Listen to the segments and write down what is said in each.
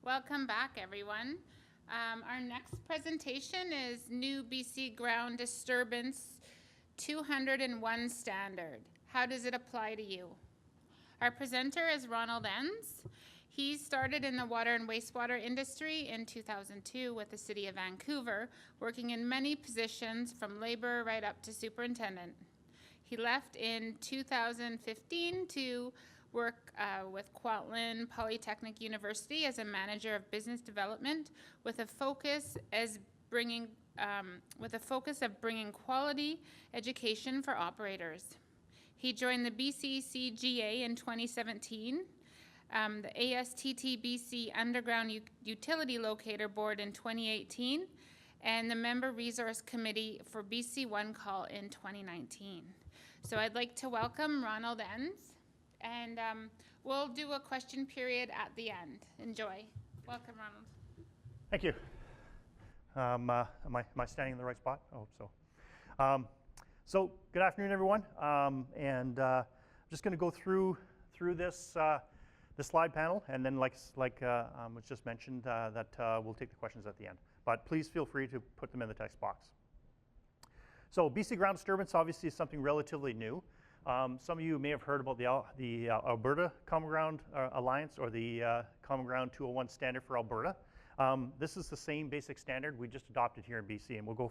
Welcome back, everyone. Our next presentation is New BC Ground Disturbance 201 Standard. How does it apply to you? Our presenter is Ronald Enns. He started in the water and wastewater industry in 2002 with the City of Vancouver, working in many positions from labor right up to superintendent. He left in 2015 to work with Kwantlen Polytechnic University as a manager of business development with a focus of bringing quality education for operators. He joined the BCCGA in 2017, the ASTT-BC Underground Utility Locator Board in 2018, and the Member Resource Committee for BC One Call in 2019. So I'd like to welcome Ronald Enns. And we'll do a question period at the end. Enjoy. Welcome, Ronald. Thank you. Am I standing in the right spot? I hope so. So good afternoon, everyone. I'm just going to go through this slide panel, and then like was just mentioned, that we'll take the questions at the end. But please feel free to put them in the text box. So BC Ground Disturbance obviously is something relatively new. Some of you may have heard about the Alberta Common Ground Alliance, or the Common Ground 201 standard for Alberta. This is the same basic standard we just adopted here in BC, and we're going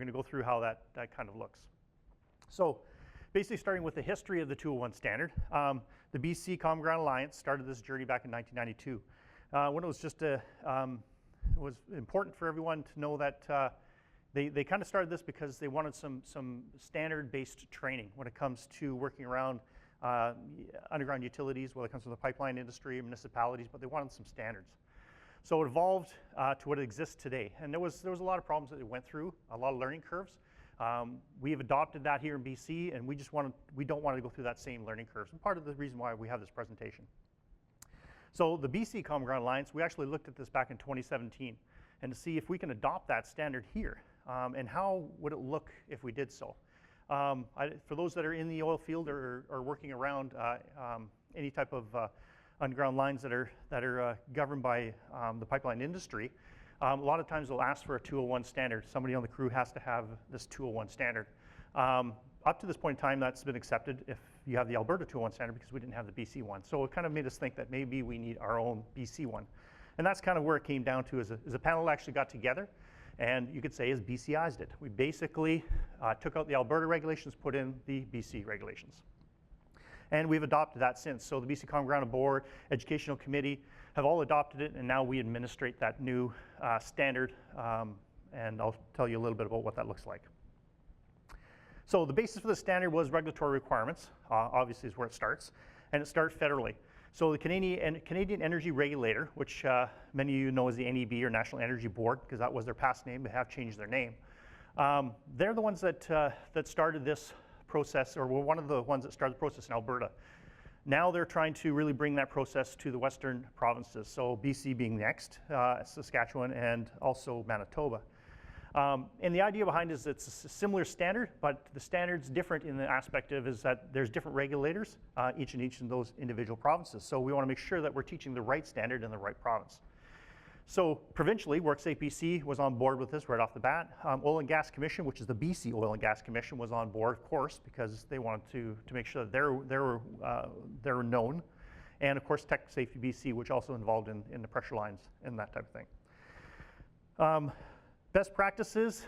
to go through how that kind of looks. So basically starting with the history of the 201 standard, the BC Common Ground Alliance started this journey back in 1992. When it was just it was important for everyone to know that They kind of started this because they wanted some standard-based training when it comes to working around underground utilities, whether it comes from the pipeline industry, municipalities, but they wanted some standards. So it evolved to what it exists today. And there was a lot of problems that it went through, a lot of learning curves. We have adopted that here in BC, and we don't want to go through that same learning curves. And part of the reason why we have this presentation. So the BC Common Ground Alliance, we actually looked at this back in 2017, and to see if we can adopt that standard here. And how would it look if we did so? For those that are in the oil field or working around any type of underground lines that are governed by the pipeline industry, a lot of times they'll ask for a 201 standard. Somebody on the crew has to have this 201 standard. Up to this point in time, that's been accepted if you have the Alberta 201 standard, because we didn't have the BC one. So it kind of made us think that maybe we need our own BC one. And that's kind of where it came down to, as a panel actually got together. And you could say as BCI'd it. We basically took out the Alberta regulations, put in the BC regulations. And we've adopted that since. So the BC Common Ground Board, Educational Committee have all adopted it, and now we administrate that new standard. And I'll tell you a little bit about what that looks like. So the basis for the standard was regulatory requirements, obviously is where it starts. And it starts federally. So the Canadian Energy Regulator, which many of you know as the NEB, or National Energy Board, because that was their past name, they have changed their name. They're the ones that started this process, or were one of the ones that started the process in Alberta. Now they're trying to really bring that process to the western provinces, so BC being next, Saskatchewan, and also Manitoba. And the idea behind it is it's a similar standard, but the standard's different in the aspect of is that there's different regulators, each of those individual provinces. So we want to make sure that we're teaching the right standard in the right province. So provincially, WorkSafe BC was on board with this right off the bat. Oil and Gas Commission, which is the BC Oil and Gas Commission, was on board, of course, because they wanted to make sure that they're known. And of course, Tech Safety BC, which also involved in the pressure lines and that type of thing. Best practices,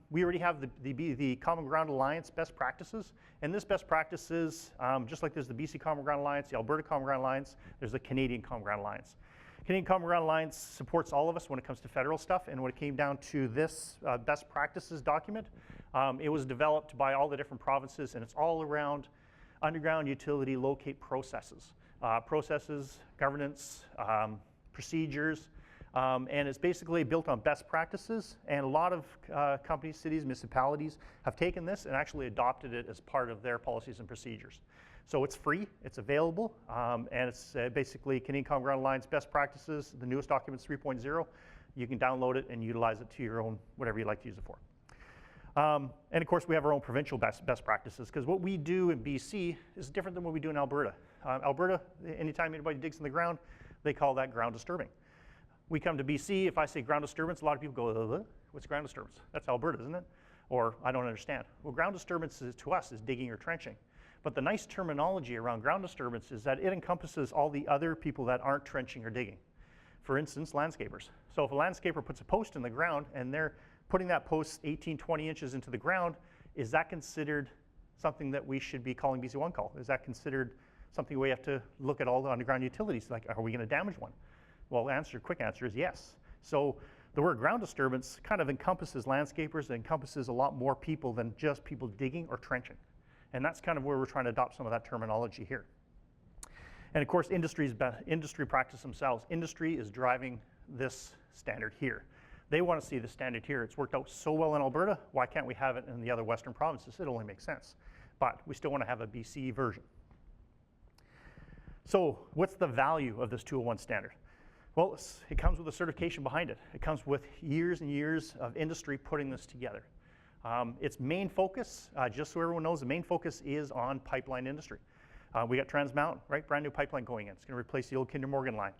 we already have the Common Ground Alliance best practices. And this best practices, just like there's the BC Common Ground Alliance, the Alberta Common Ground Alliance, there's the Canadian Common Ground Alliance. Canadian Common Ground Alliance supports all of us when it comes to federal stuff. And when it came down to this best practices document, it was developed by all the different provinces, and it's all around underground utility locate processes. Governance, procedures, and it's basically built on best practices, and a lot of companies, cities, municipalities have taken this and actually adopted it as part of their policies and procedures. So it's free, it's available, and it's basically Canadian Common Ground Alliance best practices, the newest document 3.0. You can download it and utilize it to your own, whatever you'd like to use it for. And of course, we have our own provincial best practices, because what we do in BC is different than what we do in Alberta. Alberta, anytime anybody digs in the ground, they call that ground disturbing. We come to BC, if I say ground disturbance, a lot of people go, what's ground disturbance? That's Alberta, isn't it? Or I don't understand. Well, ground disturbance to us is digging or trenching. But the nice terminology around ground disturbance is that it encompasses all the other people that aren't trenching or digging. For instance, landscapers. So if a landscaper puts a post in the ground and they're putting that post 18, 20 inches into the ground, is that considered something that we should be calling BC One call? Is that considered something we have to look at all the underground utilities? Like, are we going to damage one? Well, quick answer is yes. So the word ground disturbance kind of encompasses landscapers. It encompasses a lot more people than just people digging or trenching. And that's kind of where we're trying to adopt some of that terminology here. And of course, industry practice themselves. Industry is driving this standard here. They want to see the standard here. It's worked out so well in Alberta. Why can't we have it in the other Western provinces? It only makes sense. But we still want to have a BC version. So what's the value of this 201 standard? Well, it comes with a certification behind it. It comes with years and years of industry putting this together. Its main focus, just so everyone knows, the main focus is on pipeline industry. We got Trans Mountain, right? Brand new pipeline going in. It's going to replace the old Kinder Morgan line.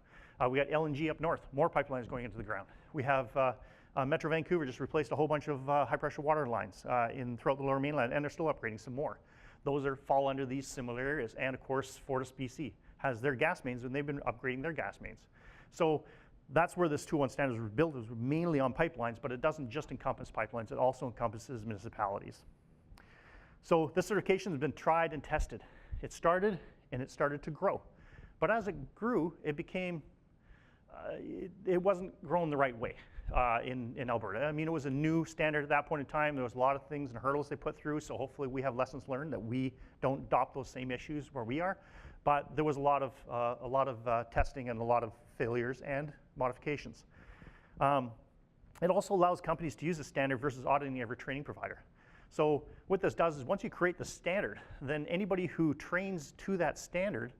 We got LNG up north, more pipelines going into the ground. We have Metro Vancouver just replaced a whole bunch of high pressure water lines throughout the Lower Mainland, and they're still upgrading some more. Those fall under these similar areas. And of course, Fortis BC has their gas mains, and they've been upgrading their gas mains. So that's where this 201 standard was built, is mainly on pipelines, but it doesn't just encompass pipelines, it also encompasses municipalities. So this certification has been tried and tested. It started, and it started to grow. But as it grew, it became, it wasn't growing the right way in Alberta. I mean, it was a new standard at that point in time. There was a lot of things and hurdles they put through, so hopefully we have lessons learned that we don't adopt those same issues where we are. But there was a lot of testing and a lot of failures and modifications. It also allows companies to use the standard versus auditing every training provider. So what this does is once you create the standard, then anybody who trains to that standard,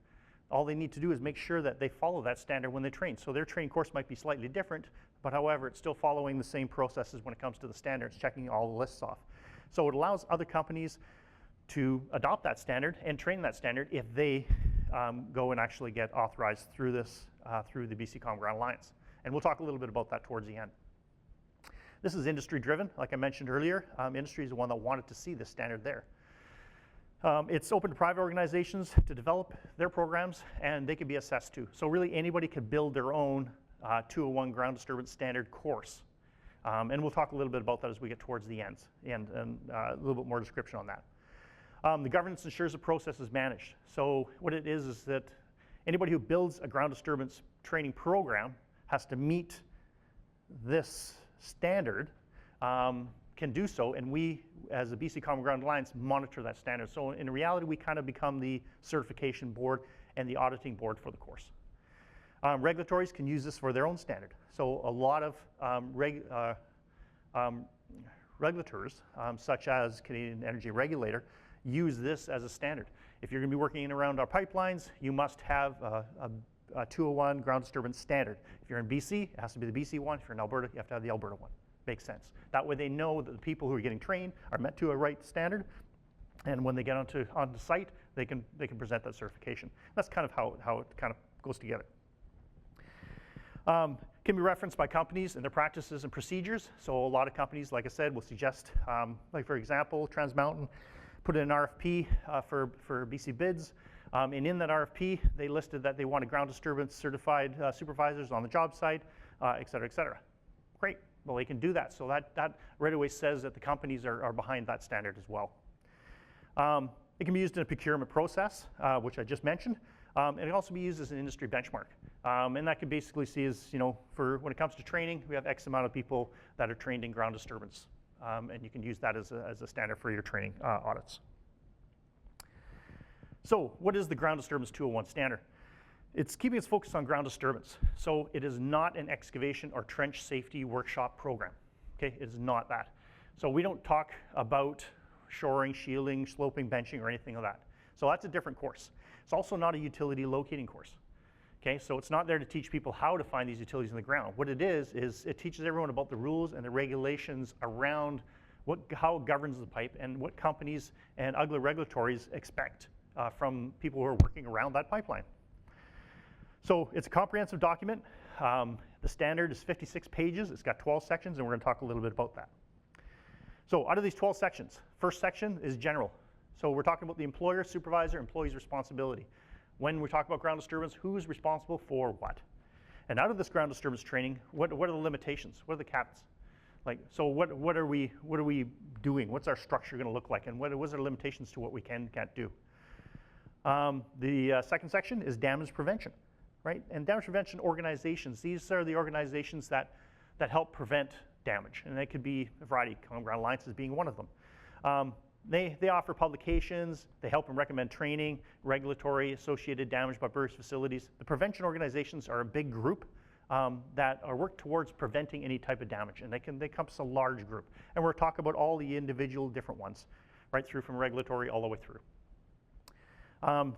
all they need to do is make sure that they follow that standard when they train. So their training course might be slightly different, but however, it's still following the same processes when it comes to the standards, checking all the lists off. So it allows other companies to adopt that standard and train that standard if they go and actually get authorized through this, through the BC Common Ground Alliance. And we'll talk a little bit about that towards the end. This is industry driven, like I mentioned earlier. Industry is the one that wanted to see this standard there. It's open to private organizations to develop their programs, and they can be assessed too. So really anybody could build their own 201 ground disturbance standard course. And we'll talk a little bit about that as we get towards the end, and a little bit more description on that. The governance ensures the process is managed. So what it is that anybody who builds a ground disturbance training program has to meet this standard, can do so, and we, as the BC Common Ground Alliance, monitor that standard. So in reality, we kind of become the certification board and the auditing board for the course. Regulatories can use this for their own standard. So a lot of regulators, such as Canadian Energy Regulator, use this as a standard. If you're going to be working in around our pipelines, you must have a 201 ground disturbance standard. If you're in BC, it has to be the BC one. If you're in Alberta, you have to have the Alberta one. Makes sense. That way they know that the people who are getting trained are met to a right standard, and when they get onto site, they can present that certification. That's kind of how it kind of goes together. Can be referenced by companies and their practices and procedures. So a lot of companies, like I said, will suggest, like for example, Trans Mountain put in an RFP for BC bids. And in that RFP, they listed that they wanted ground disturbance certified supervisors on the job site, et cetera, et cetera. Great. Well, they can do that. So that right away says that the companies are behind that standard as well. It can be used in a procurement process, which I just mentioned. And it can also be used as an industry benchmark. And that can basically see as, for when it comes to training, we have X amount of people that are trained in ground disturbance. And you can use that as a standard for your training audits. So what is the ground disturbance 201 standard? It's keeping its focus on ground disturbance. So it is not an excavation or trench safety workshop program. Okay, it is not that. So we don't talk about shoring, shielding, sloping, benching, or anything like that. So that's a different course. It's also not a utility locating course. Okay, so it's not there to teach people how to find these utilities in the ground. What it is it teaches everyone about the rules and the regulations around how it governs the pipe and what companies and other regulatories expect from people who are working around that pipeline. So it's a comprehensive document. The standard is 56 pages. It's got 12 sections, and we're going to talk a little bit about that. So out of these 12 sections, first section is general. So we're talking about the employer, supervisor, employee's responsibility. When we talk about ground disturbance, who's responsible for what? And out of this ground disturbance training, what are the limitations? What are the caps? Like, so what are we doing? What's our structure going to look like? And what are the limitations to what we can and can't do? The second section is damage prevention, right? And damage prevention organizations, these are the organizations that help prevent damage. And they could be a variety, Common Ground Alliances being one of them. They offer publications, they help and recommend training, regulatory associated damage by various facilities. The prevention organizations are a big group that work towards preventing any type of damage, and they encompass a large group. And we're talking about all the individual different ones, right through from regulatory all the way through.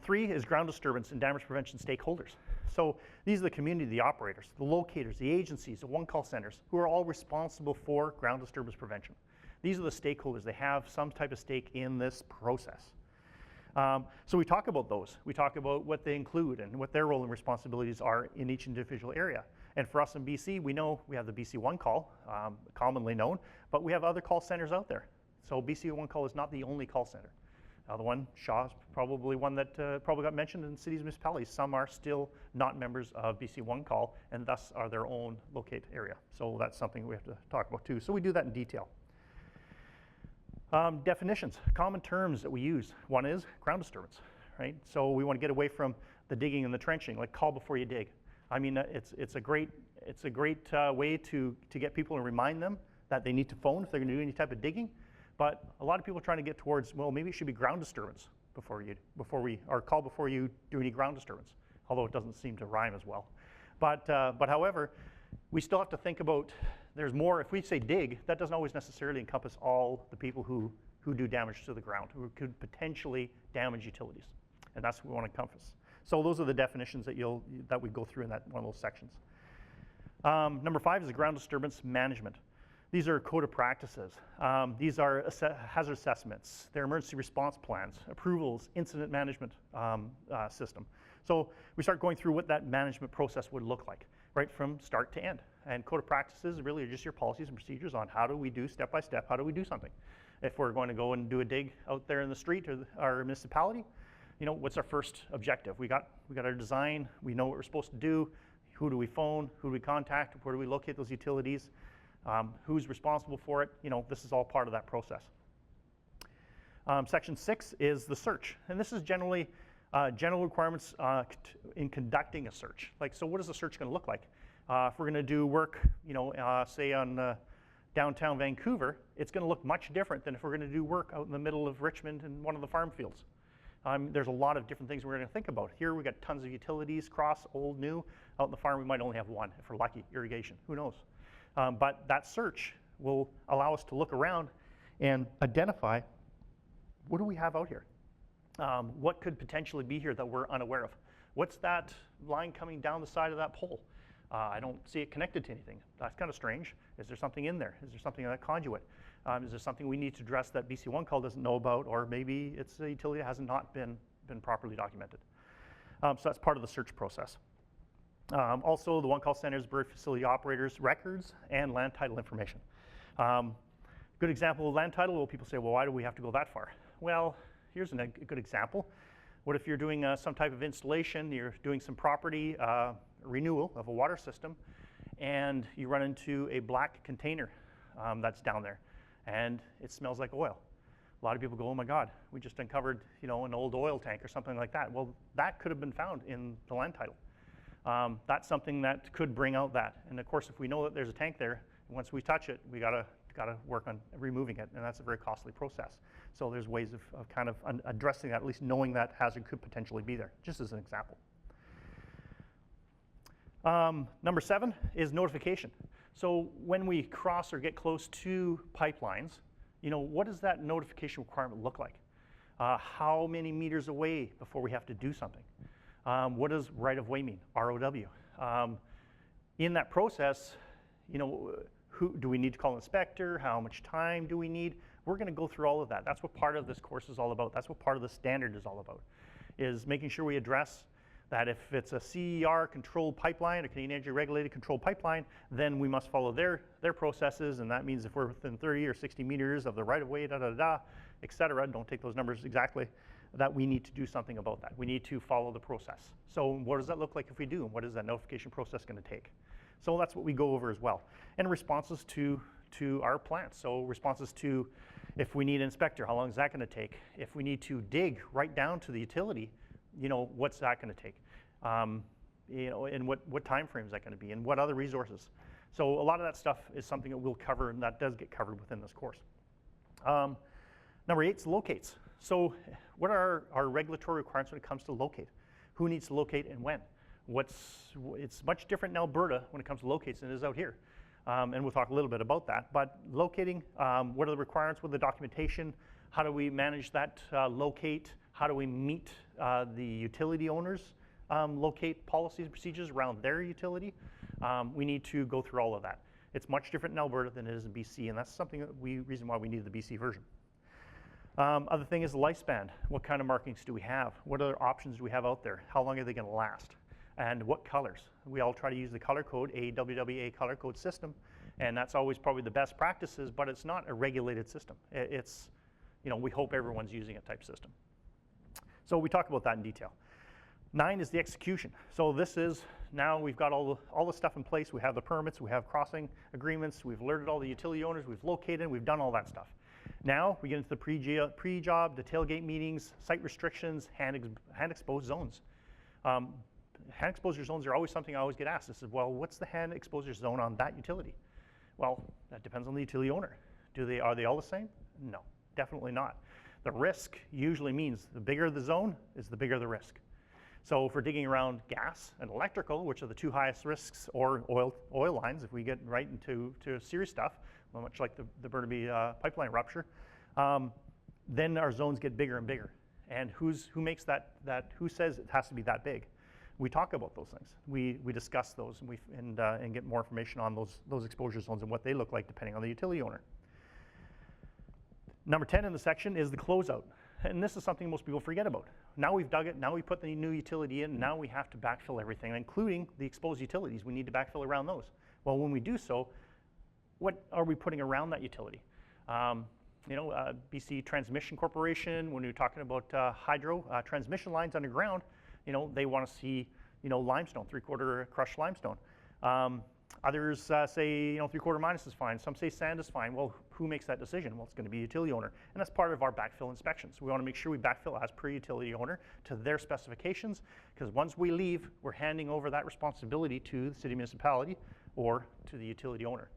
3 is ground disturbance and damage prevention stakeholders. So these are the community, the operators, the locators, the agencies, the one-call centers, who are all responsible for ground disturbance prevention. These are the stakeholders. They have some type of stake in this process. So we talk about those. We talk about what they include and what their role and responsibilities are in each individual area. And for us in BC, we know we have the BC One Call, commonly known, but we have other call centers out there. So BC One Call is not the only call center. The one, Shaw, is probably one that probably got mentioned in cities and municipalities. Some are still not members of BC One Call and thus are their own locate area. So that's something we have to talk about too. So we do that in detail. Definitions, common terms that we use. One is ground disturbance, right? So we want to get away from the digging and the trenching, like call before you dig. I mean, it's a great way to get people and remind them that they need to phone if they're going to do any type of digging. But a lot of people are trying to get towards, well, maybe it should be ground disturbance or call before you do any ground disturbance, although it doesn't seem to rhyme as well. But however, we still have to think about, there's more. If we say dig, that doesn't always necessarily encompass all the people who do damage to the ground, who could potentially damage utilities. And that's what we want to encompass. So those are the definitions that we go through in that one of those sections. Number 5 is the ground disturbance management. These are code of practices. These are hazard assessments. They're emergency response plans, approvals, incident management system. So we start going through what that management process would look like, right from start to end. And code of practices really are just your policies and procedures on how do we do step by step, how do we do something. If we're going to go and do a dig out there in the street or our municipality, you know, what's our first objective? We got our design, we know what we're supposed to do, who do we phone, who do we contact, where do we locate those utilities, who's responsible for it. You know, this is all part of that process. Section 6 is the search, and this is generally general requirements in conducting a search. Like, so what is the search going to look like? If we're going to do work, you know, say on downtown Vancouver, it's going to look much different than if we're going to do work out in the middle of Richmond in one of the farm fields. There's a lot of different things we're going to think about. Here we got tons of utilities, cross, old, new. Out in the farm we might only have one, if we're lucky, irrigation, who knows. But that search will allow us to look around and identify, what do we have out here? What could potentially be here that we're unaware of? What's that line coming down the side of that pole? I don't see it connected to anything. That's kind of strange. Is there something in there? Is there something in that conduit? Is there something we need to address that BC One Call doesn't know about, or maybe it's a utility that has not been properly documented? So that's part of the search process. Also, the One Call Centers, bird facility operators, records, and land title information. Good example of land title, well, people say, well, why do we have to go that far? Well, here's a good example. What if you're doing some type of installation, you're doing some property renewal of a water system, and you run into a black container that's down there, and it smells like oil. A lot of people go, oh my God, we just uncovered, you know, an old oil tank or something like that. Well, that could have been found in the land title. That's something that could bring out that. And of course, if we know that there's a tank there, once we touch it, we gotta work on removing it, and that's a very costly process. So there's ways of kind of addressing that, at least knowing that hazard could potentially be there, just as an example. Number 7 is notification. So when we cross or get close to pipelines, you know, what does that notification requirement look like? How many meters away before we have to do something? What does right of way mean? ROW. In that process, you know, who do we need to call an inspector? How much time do we need? We're going to go through all of that. That's what part of this course is all about. That's what part of the standard is all about, is making sure we address that if it's a CER controlled pipeline, a Canadian Energy Regulated controlled pipeline, then we must follow their processes, and that means if we're within 30 or 60 meters of the right-of-way, et cetera, don't take those numbers exactly, that we need to do something about that. We need to follow the process. So what does that look like if we do, and what is that notification process going to take? So that's what we go over as well. And responses to our plants. So responses to if we need an inspector, how long is that going to take? If we need to dig right down to the utility, what's that going to take? And what time frame is that going to be, and what other resources? So a lot of that stuff is something that we'll cover, and that does get covered within this course. Number 8 is locates. So what are our regulatory requirements when it comes to locate? Who needs to locate and when? It's much different in Alberta when it comes to locates than it is out here. And we'll talk a little bit about that. But locating, what are the requirements with the documentation? How do we manage that locate? How do we meet the utility owners' locate policies and procedures around their utility? We need to go through all of that. It's much different in Alberta than it is in BC, and that's something that reason why we need the BC version. Other thing is the lifespan. What kind of markings do we have? What other options do we have out there? How long are they going to last? And what colors? We all try to use the color code, AWWA color code system, and that's always probably the best practices, but it's not a regulated system. It's, we hope everyone's using a type system. So we talk about that in detail. 9 is the execution. So this is, now we've got all the stuff in place. We have the permits, we have crossing agreements, we've alerted all the utility owners, we've located, we've done all that stuff. Now we get into the pre-job, the tailgate meetings, site restrictions, hand exposed zones. Hand exposure zones are always something I always get asked. I said, well, what's the hand exposure zone on that utility? Well, that depends on the utility owner. Are they all the same? No, definitely not. The risk usually means the bigger the zone is the bigger the risk. So if we're digging around gas and electrical, which are the 2 highest risks, or oil lines, if we get right into serious stuff, much like the Burnaby pipeline rupture, then our zones get bigger and bigger. And who makes who says it has to be that big? We talk about those things. We discuss those, and get more information on those exposure zones and what they look like depending on the utility owner. Number 10 in the section is the closeout. And this is something most people forget about. Now we've dug it, now we put the new utility in, now we have to backfill everything, including the exposed utilities. We need to backfill around those. Well, when we do so, what are we putting around that utility? BC Transmission Corporation, when we're talking about hydro transmission lines underground, they want to see, limestone, 3/4 crushed limestone. Others say, 3/4 minus is fine. Some say sand is fine. Well, who makes that decision? Well, it's going to be a utility owner. And that's part of our backfill inspections. We want to make sure we backfill as per utility owner to their specifications, because once we leave, we're handing over that responsibility to the city municipality or to the utility owner,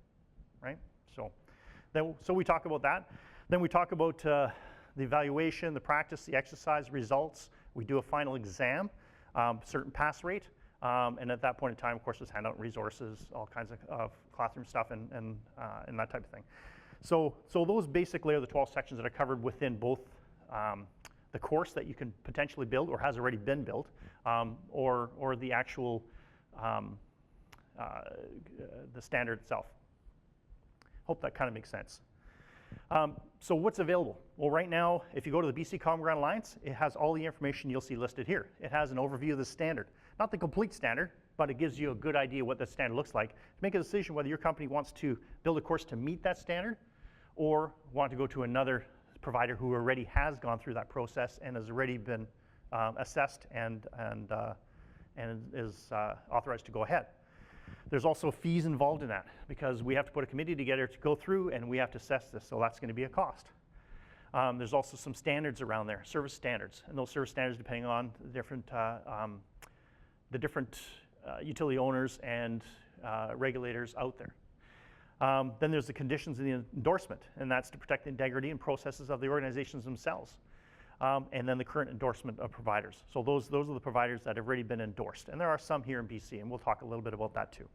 right? So we talk about that. Then we talk about the evaluation, the practice, the exercise results. We do a final exam, certain pass rate. And at that point in time, of course, there's handout resources, all kinds of classroom stuff, and that type of thing. So those basically are the 12 sections that are covered within both the course that you can potentially build or has already been built, or the actual the standard itself. Hope that kind of makes sense. So what's available? Well, right now, if you go to the BC Common Ground Alliance, it has all the information you'll see listed here. It has an overview of the standard. Not the complete standard, but it gives you a good idea what the standard looks like to make a decision whether your company wants to build a course to meet that standard or want to go to another provider who already has gone through that process and has already been assessed and is authorized to go ahead. There's also fees involved in that because we have to put a committee together to go through and we have to assess this, so that's going to be a cost. There's also some standards around there, service standards, and those service standards depending on the different utility owners and regulators out there. Then there's the conditions of the endorsement, and that's to protect the integrity and processes of the organizations themselves. And then the current endorsement of providers. So those are the providers that have already been endorsed. And there are some here in BC, and we'll talk a little bit about that too.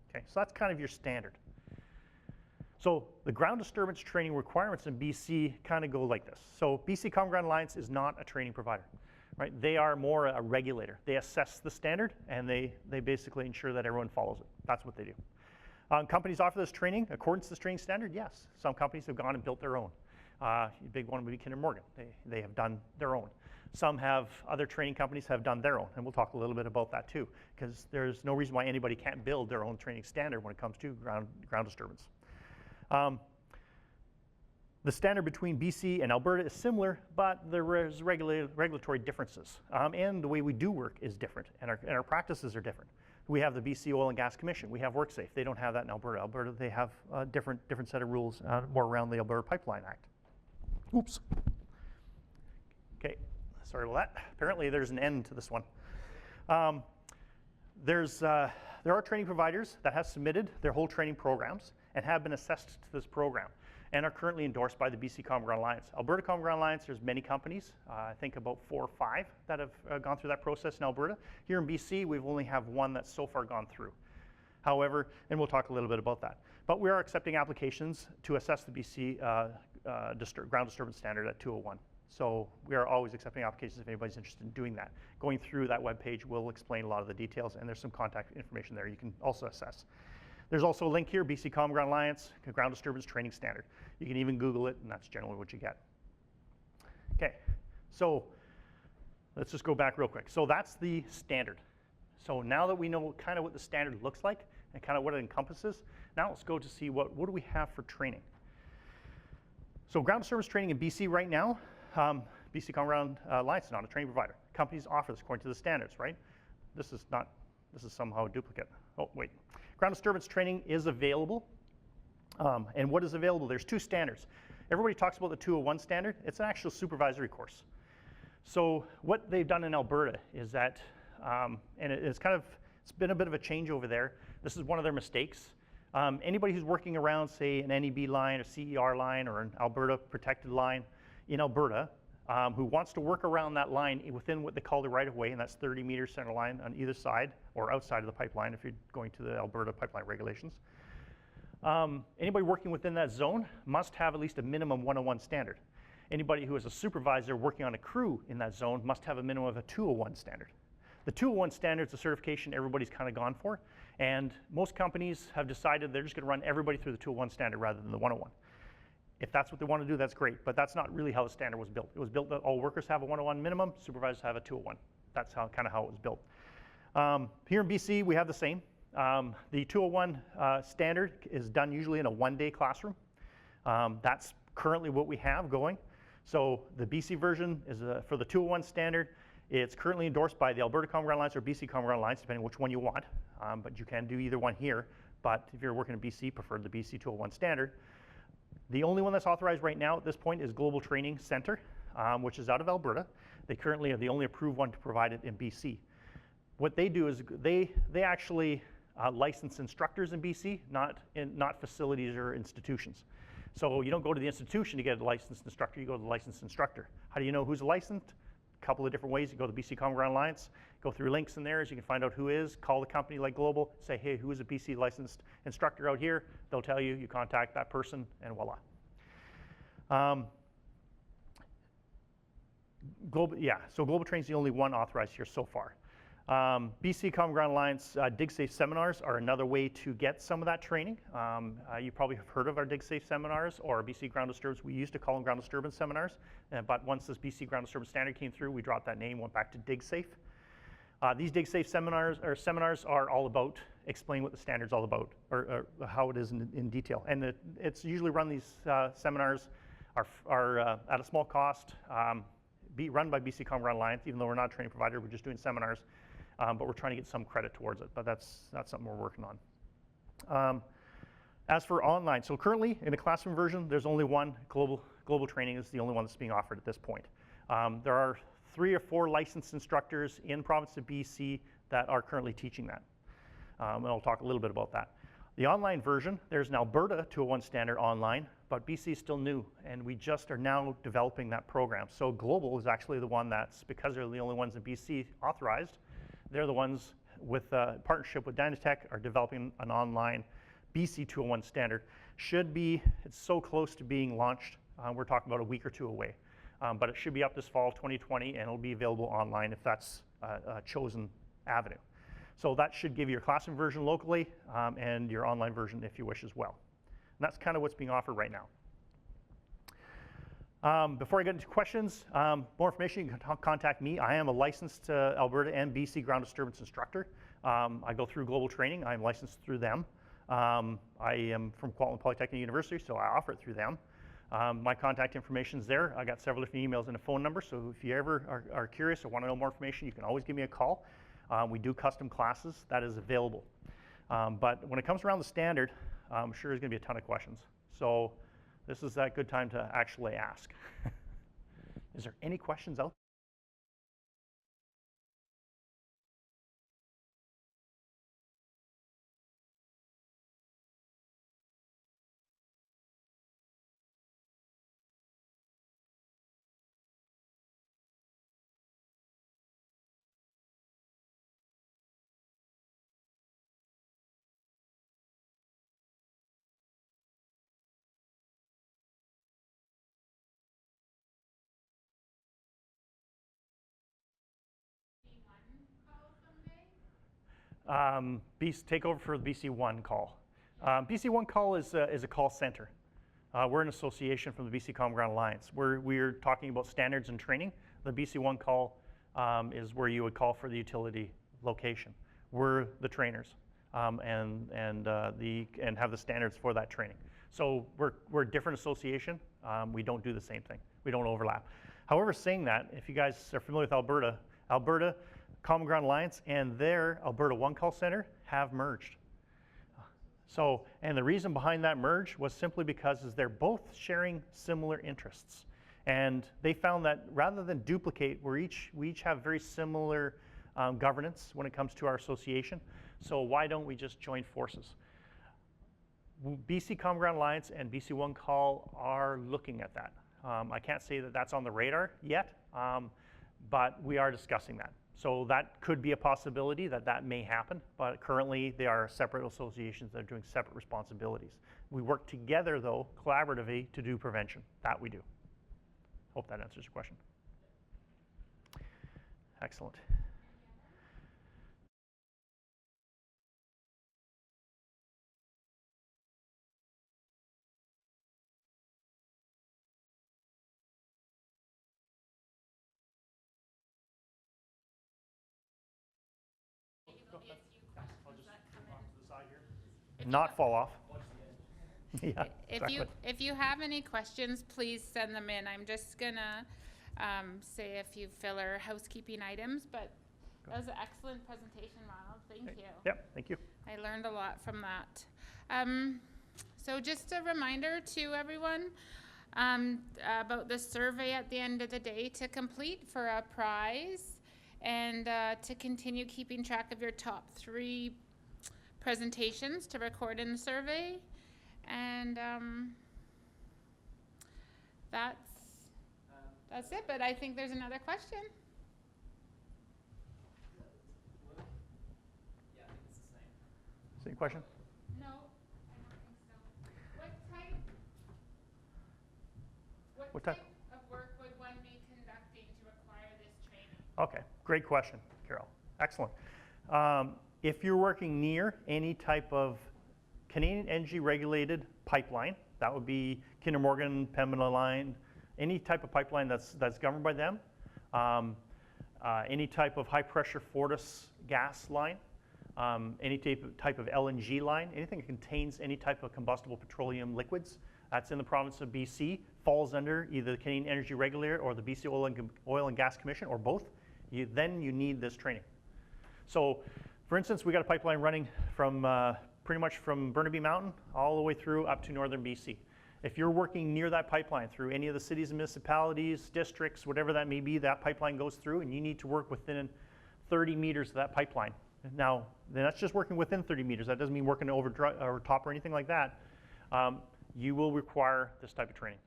Okay, so that's kind of your standard. So the ground disturbance training requirements in BC kind of go like this. So BC Common Ground Alliance is not a training provider, right? They are more a regulator. They assess the standard, and they basically ensure that everyone follows it. That's what they do. Companies offer this training according to this training standard, yes. Some companies have gone and built their own. A big one would be Kinder Morgan. They have done their own. Other training companies have done their own, and we'll talk a little bit about that too, because there's no reason why anybody can't build their own training standard when it comes to ground disturbance. The standard between BC and Alberta is similar, but there is regulatory differences. And the way we do work is different, and our practices are different. We have the BC Oil and Gas Commission. We have WorkSafe. They don't have that in Alberta. Alberta, they have a different set of rules, more around the Alberta Pipeline Act. Oops. Okay, sorry about that. Apparently there's an end to this one. There are training providers that have submitted their whole training programs and have been assessed to this program and are currently endorsed by the BC Common Ground Alliance. Alberta Common Ground Alliance, there's many companies, I think about 4 or 5 that have gone through that process in Alberta. Here in BC, we've only have one that's so far gone through. However, and we'll talk a little bit about that, but we are accepting applications to assess the BC ground disturbance standard at 201. So we are always accepting applications if anybody's interested in doing that. Going through that webpage will explain a lot of the details, and there's some contact information there you can also assess. There's also a link here, BC Common Ground Alliance, Ground Disturbance Training Standard. You can even Google it, and that's generally what you get. Okay, so let's just go back real quick. So that's the standard. So now that we know kind of what the standard looks like and kind of what it encompasses, now let's go to see what do we have for training. So ground disturbance training in BC right now, BC Common Ground Alliance is not a training provider. Companies offer this according to the standards, right? This is somehow a duplicate. Oh, wait. Ground disturbance training is available. And what is available? There's 2 standards. Everybody talks about the 201 standard. It's an actual supervisory course. So what they've done in Alberta is that, and it's been a bit of a change over there. This is one of their mistakes. Anybody who's working around, say, an NEB line, a CER line, or an Alberta protected line in Alberta, who wants to work around that line within what they call the right-of-way, and that's 30 meters center line on either side or outside of the pipeline if you're going to the Alberta pipeline regulations. Anybody working within that zone must have at least a minimum 101 standard. Anybody who is a supervisor working on a crew in that zone must have a minimum of a 201 standard. The 201 standard is a certification everybody's kind of gone for, and most companies have decided they're just going to run everybody through the 201 standard rather than the 101. If that's what they want to do, that's great, but that's not really how the standard was built. It was built that all workers have a 101 minimum, supervisors have a 201. That's kind of how it was built. Here in BC, we have the same. The 201 standard is done usually in a 1-day classroom. That's currently what we have going. So the BC version is for the 201 standard. It's currently endorsed by the Alberta Common Ground Alliance or BC Common Ground Alliance, depending which one you want. But you can do either one here. But if you're working in BC, prefer the BC 201 standard. The only one that's authorized right now at this point is Global Training Center, which is out of Alberta. They currently are the only approved one to provide it in BC. What they do is they actually license instructors in BC, not facilities or institutions. So you don't go to the institution to get a licensed instructor, you go to the licensed instructor. How do you know who's licensed? A couple of different ways. You go to the BC Common Ground Alliance, go through links in there so you can find out who is, call the company like Global, say, hey, who is a BC licensed instructor out here? They'll tell you, you contact that person, and voila. So Global Training's the only one authorized here so far. BC Common Ground Alliance DigSafe seminars are another way to get some of that training. You probably have heard of our DigSafe seminars or BC Ground Disturbance. We used to call them Ground Disturbance seminars, but once this BC Ground Disturbance standard came through, we dropped that name, went back to DigSafe. These DigSafe seminars are all about explaining what the standard's all about, or how it is in detail. And it's usually run, these seminars are at a small cost, run by BC Common Ground Alliance, even though we're not a training provider, we're just doing seminars. But we're trying to get some credit towards it, but that's something we're working on. As for online, so currently in the classroom version, there's only one. Global Training is the only one that's being offered at this point. There are 3 or 4 licensed instructors in province of BC that are currently teaching that. And I'll talk a little bit about that. The online version, there's an Alberta 201 standard online, but BC is still new, and we just are now developing that program. So Global is actually the one that's, because they're the only ones in BC authorized, they're the ones with partnership with Dynatech are developing an online BC 201 standard. It's so close to being launched. We're talking about a week or 2 away. But it should be up this fall of 2020, and it'll be available online if that's a chosen avenue. So that should give you your classroom version locally and your online version if you wish as well. And that's kind of what's being offered right now. Before I get into questions, more information, you can contact me. I am a licensed Alberta and BC ground disturbance instructor. I go through global training. I'm licensed through them. I am from Kwantlen Polytechnic University, so I offer it through them. My contact information is there. I got several different emails and a phone number, so if you ever are curious or want to know more information, you can always give me a call. We do custom classes. That is available. But when it comes around the standard, I'm sure there's going to be a ton of questions. So this is that good time to actually ask. Is there any questions out there? Take over for the BC1 call. BC1 call is a call center. We're an association from the BC Common Ground Alliance. We're talking about standards and training. The BC1 call is where you would call for the utility location. We're the trainers and have the standards for that training. So we're a different association. We don't do the same thing. We don't overlap. However, saying that, if you guys are familiar with Alberta Common Ground Alliance and their Alberta One Call Center have merged. So, and the reason behind that merge was simply because they're both sharing similar interests. And they found that rather than duplicate, we each have very similar governance when it comes to our association. So why don't we just join forces? BC Common Ground Alliance and BC One Call are looking at that. I can't say that that's on the radar yet, but we are discussing that. So that could be a possibility that may happen, but currently they are separate associations that are doing separate responsibilities. We work together though, collaboratively, to do prevention. That we do. Hope that answers your question. Excellent. Not fall off. Yeah, if you have any questions, please send them in. I'm just gonna say a few filler housekeeping items, but that was an excellent presentation, Ronald. Thank you. Yep, thank you. I learned a lot from that. So just a reminder to everyone about the survey at the end of the day to complete for a prize and to continue keeping track of your top 3 presentations to record in the survey. And that's it, but I think there's another question. Yeah, I think it's the same. Same question? No, I don't think so. What type of work would one be conducting to acquire this training? Okay, great question, Carol. Excellent. If you're working near any type of Canadian energy regulated pipeline, that would be Kinder Morgan, Pembina line, any type of pipeline that's governed by them, any type of high pressure Fortis gas line, any type of LNG line, anything that contains any type of combustible petroleum liquids, that's in the province of BC, falls under either the Canadian Energy Regulator or the BC Oil and Gas Commission, or both. Then you need this training. So, for instance, we got a pipeline running from pretty much from Burnaby Mountain all the way through up to northern BC. If you're working near that pipeline through any of the cities and municipalities, districts, whatever that may be, that pipeline goes through, and you need to work within 30 meters of that pipeline. Now, that's just working within 30 meters. That doesn't mean working over top or anything like that. You will require this type of training.